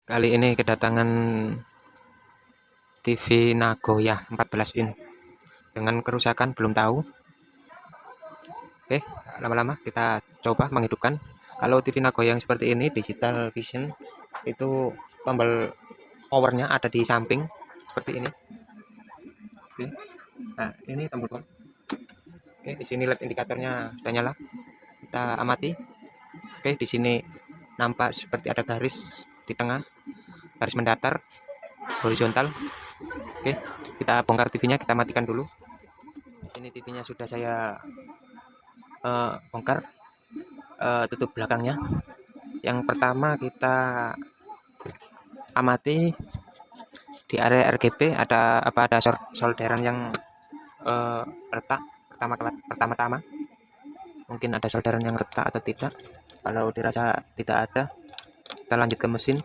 Kali ini kedatangan TV Nagoya 14 in dengan kerusakan belum tahu. Oke, lama-lama kita coba menghidupkan. Kalau TV Nagoya yang seperti ini digital vision itu tombol powernya ada di samping seperti ini. Oke. Nah, ini tombol power. Oke, di sini LED indikatornya sudah nyala. Kita amati. Oke, di sini nampak seperti ada garis di tengah, garis mendatar horizontal. Oke, kita bongkar TV-nya, kita matikan dulu. Ini TV-nya sudah saya bongkar, tutup belakangnya. Yang pertama kita amati di area RGB ada solderan yang retak pertama-tama. Mungkin ada solderan yang retak atau tidak. Kalau dirasa tidak ada, kita lanjut ke mesin.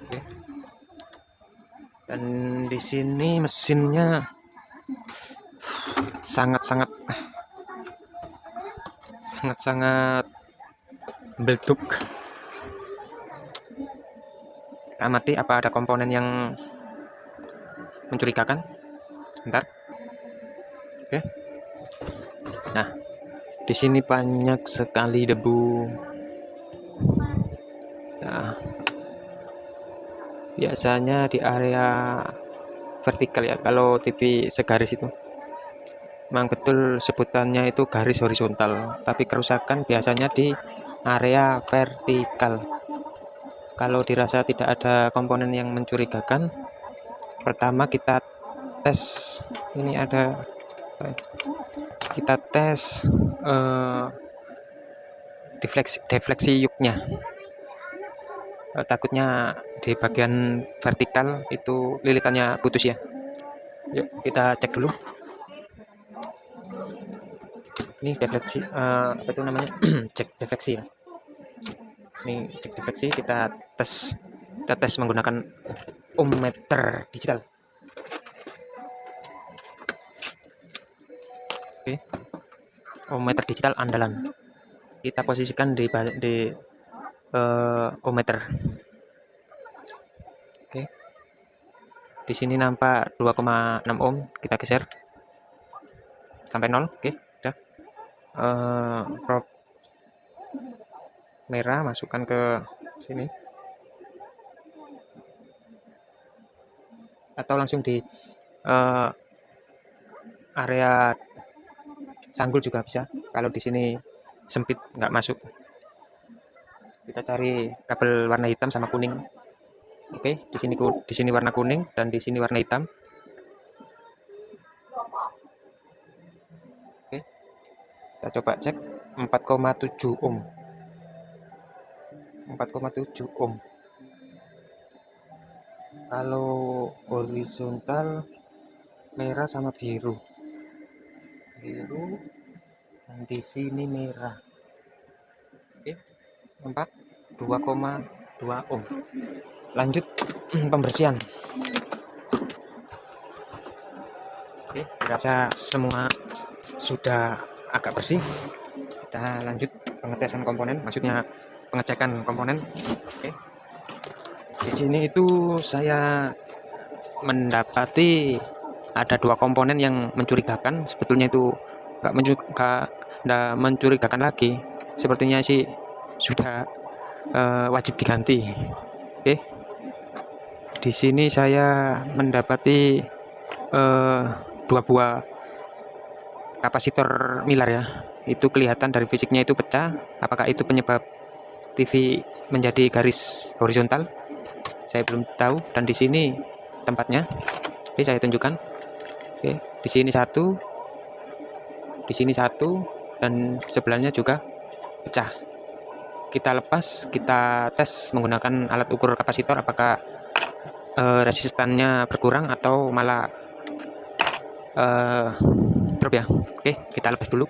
Oke. Dan di sini mesinnya sangat meletup. Kita amati apa ada komponen yang mencurigakan. Sebentar. Oke. Nah, di sini banyak sekali debu. Nah, biasanya di area vertikal ya, kalau TV segaris itu memang betul sebutannya itu garis horizontal, tapi kerusakan biasanya di area vertikal. Kalau dirasa tidak ada komponen yang mencurigakan, pertama kita tes. Ini ada, kita tes defleksi yuknya. Takutnya di bagian vertikal itu lilitannya putus ya. Yuk kita cek dulu. Ini defleksi, apa itu namanya? Cek defleksi ya. Ini cek defleksi, kita tes menggunakan ohmmeter digital. Oke, ohmmeter digital andalan. Kita posisikan di ohmmeter. Oke, di sini nampak 2,6 ohm. Kita geser sampai 0. Oke, udah. Probe merah masukkan ke sini atau langsung di area sanggul juga bisa. Kalau di sini sempit nggak masuk, kita cari kabel warna hitam sama kuning. Oke, di sini warna kuning dan di sini warna hitam. Oke, kita coba cek 4,7 ohm. 4,7 ohm. Kalau horizontal merah sama biru, dan di sini merah. Oke, 2,2 ohm. Lanjut pembersihan. Oke, rasa semua sudah agak bersih. Kita lanjut pengetesan komponen, maksudnya pengecekan komponen. Oke. Di sini itu saya mendapati ada 2 komponen yang mencurigakan. Sebetulnya itu nggak mencurigakan lagi. Sepertinya sih sudah wajib diganti. Oke. Di sini saya mendapati 2 buah kapasitor Miller ya. Itu kelihatan dari fisiknya itu pecah. Apakah itu penyebab TV menjadi garis horizontal? Saya belum tahu. Dan di sini tempatnya. Oke, saya tunjukkan. Oke, di sini satu, dan sebelahnya juga pecah. Kita lepas, kita tes menggunakan alat ukur kapasitor apakah resistannya berkurang atau malah drop ya. Oke, kita lepas dulu.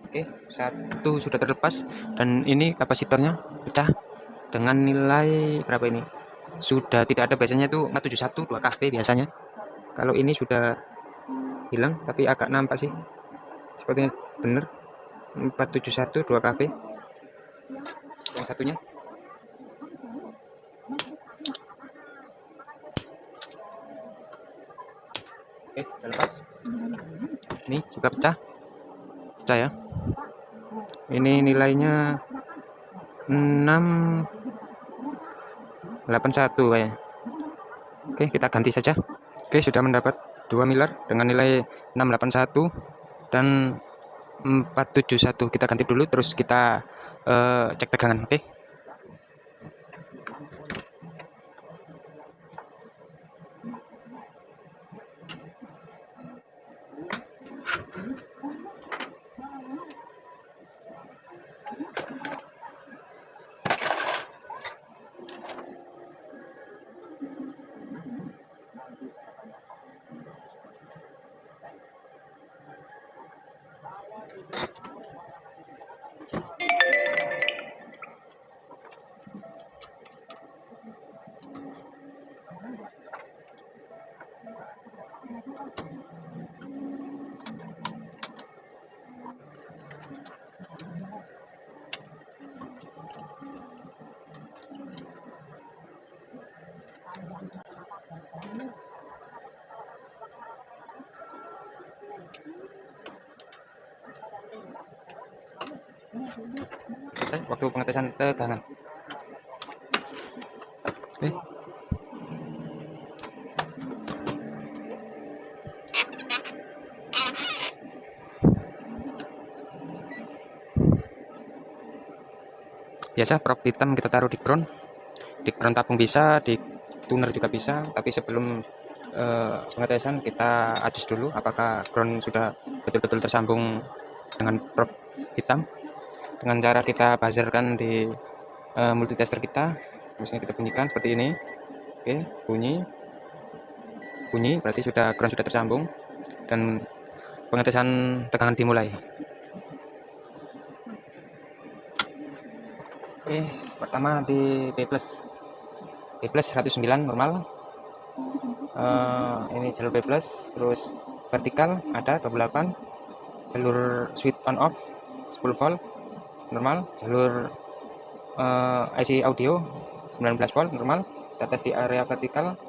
Oke, satu sudah terlepas dan ini kapasitornya pecah dengan nilai berapa ini? Sudah tidak ada, biasanya itu 471 2 kV biasanya. Kalau ini sudah hilang tapi agak nampak sih. Sepertinya benar 471 2 kV. Yang satunya. Oke, sudah lepas. Ini juga pecah. Pecah ya. Ini nilainya 681 kayak. Oke, kita ganti saja. Oke, sudah mendapat 2 miliar dengan nilai 681 dan 471. Kita ganti dulu terus kita cek tegangan. Oke. Selesai waktu pengetesan tegangan. Oke. Biasa prop hitam kita taruh di ground tabung bisa, di tuner juga bisa, tapi sebelum pengetesan kita adjust dulu apakah ground sudah betul-betul tersambung dengan prop hitam dengan cara kita buzzerkan di multitester kita. Misalnya kita bunyikan seperti ini. Oke, bunyi berarti ground sudah tersambung dan pengetesan tegangan dimulai. Oke, pertama di B+ 109 normal. Ini jalur B+, terus vertikal ada 28, jalur switch on off 10 volt normal, jalur IC audio 19 volt normal. Kita tes di area vertikal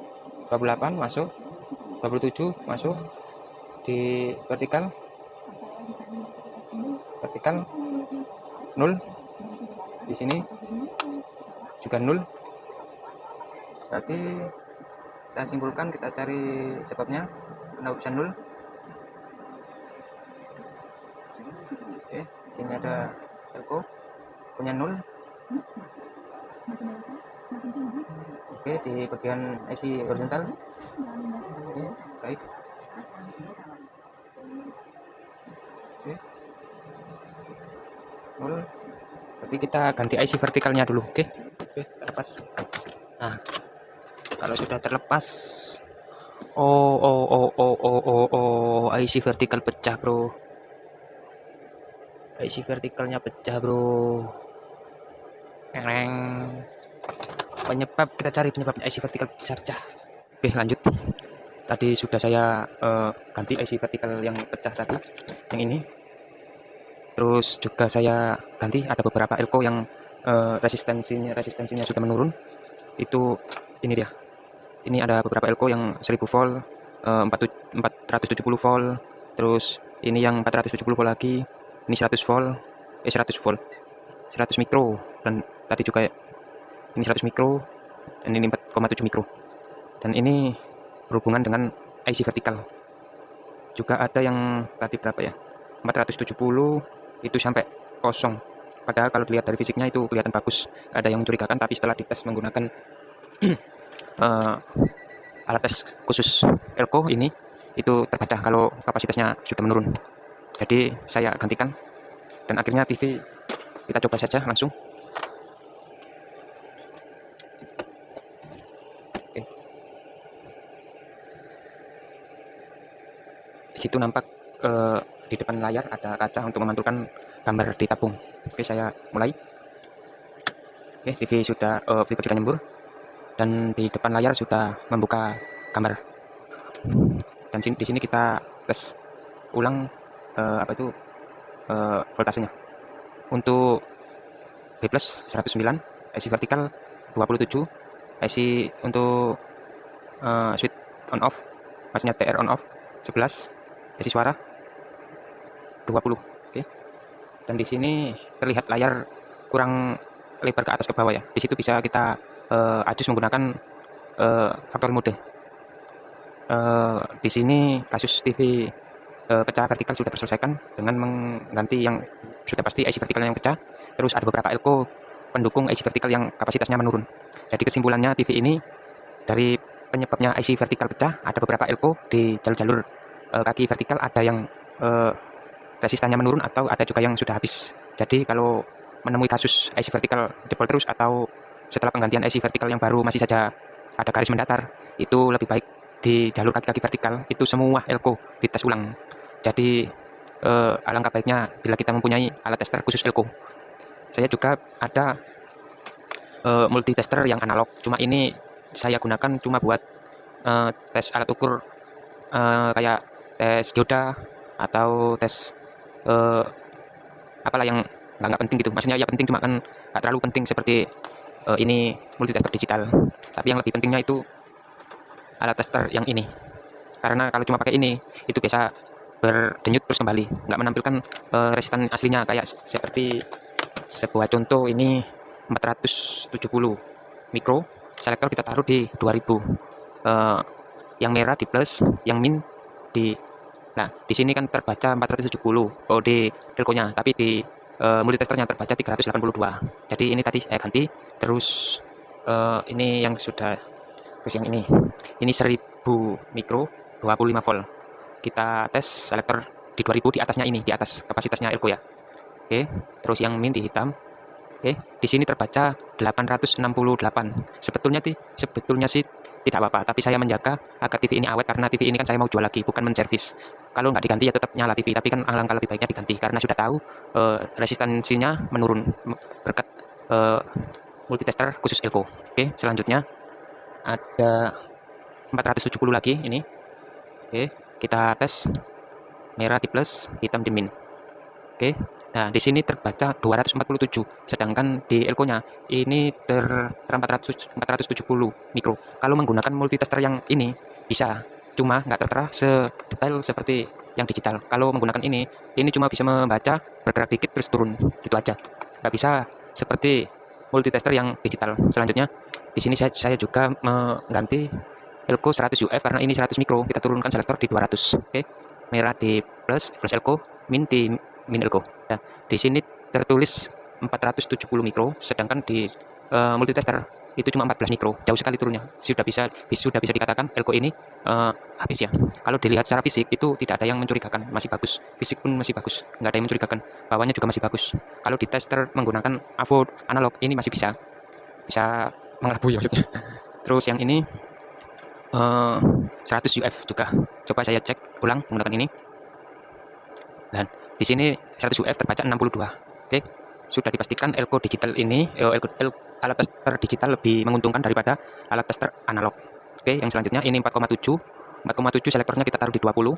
28 masuk, 27 masuk, di vertikal 0, di sini juga 0. Berarti kita simpulkan, kita cari sebabnya kenapa bisa 0. Oke, sini ada elko punya 0. Oke, di bagian IC horizontal. Oke, baik. Oke, 0. Berarti kita ganti IC vertikalnya dulu. Oke, terlepas. Nah, kalau sudah terlepas, IC vertikal pecah bro. IC vertikalnya pecah bro. Penyebab, kita cari penyebabnya IC vertikal bisa pecah. Oke, lanjut. Tadi sudah saya ganti IC vertikal yang pecah tadi, yang ini. Terus juga saya ganti, ada beberapa elko yang resistensinya sudah menurun. Itu ini dia. Ini ada beberapa elko yang 1000 volt, 470 volt, terus ini yang 470 volt lagi, ini 100 volt, 100 mikro, dan tadi juga ini 100 mikro, dan ini 4,7 mikro. Dan ini berhubungan dengan IC vertikal. Juga ada yang tadi berapa ya? 470 itu sampai kosong. Padahal kalau dilihat dari fisiknya itu kelihatan bagus, ada yang mencurigakan, tapi setelah dites menggunakan alat tes khusus elko ini, itu terbaca kalau kapasitasnya sudah menurun. Jadi saya gantikan, dan akhirnya TV kita coba saja langsung. Oke. Di situ nampak di depan layar ada kaca untuk memantulkan gambar di tabung. Oke, saya mulai. Oke, TV sudah nyembur dan di depan layar sudah membuka gambar. Dan di sini kita tes ulang voltasenya. Untuk B plus 109, IC vertikal 27, IC untuk switch on off, maksudnya TR on off 11, IC suara 20. Oke. Dan di sini terlihat layar kurang lebar ke atas ke bawah ya. Di situ bisa kita adjust menggunakan faktor mode. Di sini kasus TV pecah vertikal sudah terselesaikan dengan mengganti yang sudah pasti IC vertikal yang pecah. Terus ada beberapa elko pendukung IC vertikal yang kapasitasnya menurun. Jadi kesimpulannya TV ini dari penyebabnya IC vertikal pecah, ada beberapa elko di jalur-jalur kaki vertikal, ada yang resistannya menurun atau ada juga yang sudah habis. Jadi kalau menemui kasus IC vertikal jebol terus atau setelah penggantian IC vertikal yang baru masih saja ada garis mendatar, itu lebih baik di jalur kaki-kaki vertikal itu semua elko dites ulang. Jadi alangkah baiknya bila kita mempunyai alat tester khusus elko. Saya juga ada multitester yang analog, cuma ini saya gunakan cuma buat tes alat ukur kayak tes dioda atau tes apalah yang nggak penting gitu. Maksudnya ya penting, cuma kan nggak terlalu penting seperti ini multitester digital. Tapi yang lebih pentingnya itu alat tester yang ini, karena kalau cuma pakai ini itu biasa berdenyut terus kembali, nggak menampilkan resistan aslinya. Kayak seperti sebuah contoh ini 470 mikro, selektor kita taruh di 2000, yang merah di plus, yang min di, nah di sini kan terbaca 470 di delconya, tapi di multitesternya terbaca 382. Jadi ini tadi saya ganti. Terus ini yang sudah, terus yang ini 1000 mikro 25 volt. Kita tes selektor di 2000, di atasnya ini, di atas kapasitasnya elko ya. Oke, terus yang min di hitam. Oke, di sini terbaca 868. Sebetulnya sih tidak apa-apa, tapi saya menjaga agar TV ini awet, karena TV ini kan saya mau jual lagi, bukan menservis. Kalau nggak diganti ya tetap nyala TV, tapi kan alangkah lebih baiknya diganti, karena sudah tahu resistansinya menurun berkat multitester khusus elko. Oke, selanjutnya ada 470 lagi ini. Oke, kita tes merah di plus, hitam di min. Oke, nah di sini terbaca 247, sedangkan di elko-nya ini 470 mikro. Kalau menggunakan multitester yang ini bisa, cuma nggak tertera sedetail seperti yang digital. Kalau menggunakan ini cuma bisa membaca bergerak dikit terus turun, gitu aja. Nggak bisa seperti multitester yang digital. Selanjutnya di sini saya juga mengganti elko 100 UF karena ini 100 mikro, kita turunkan selektor di 200. Oke, merah di plus elko, min di min elko. Nah, di sini tertulis 470 mikro, sedangkan di multitester itu cuma 14 mikro, jauh sekali turunnya. Sudah bisa dikatakan elko ini habis ya. Kalau dilihat secara fisik itu tidak ada yang mencurigakan, masih bagus. Fisik pun masih bagus, nggak ada yang mencurigakan. Bawahnya juga masih bagus. Kalau di tester menggunakan AVO analog ini masih bisa mengelabui ya maksudnya. Terus yang ini 100 UF juga. Coba saya cek ulang menggunakan ini. Dan di sini 100 UF terbaca 62. Oke, sudah dipastikan elko digital ini, alat tester digital lebih menguntungkan daripada alat tester analog. Oke, yang selanjutnya ini 4,7 selektornya kita taruh di 20.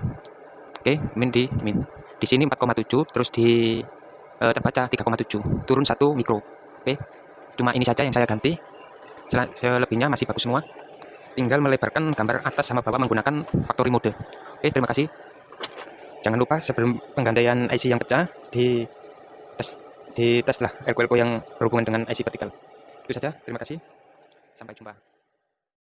Oke, min di min. Di sini 4,7, terus di terbaca 3,7, turun 1 mikro. Oke, cuma ini saja yang saya ganti. Selebihnya masih bagus semua. Tinggal melebarkan gambar atas sama bawah menggunakan factory mode. Oke, terima kasih. Jangan lupa sebelum penggandaian IC yang pecah di tes lah elko yang berhubungan dengan IC vertikal. Itu saja, terima kasih. Sampai jumpa.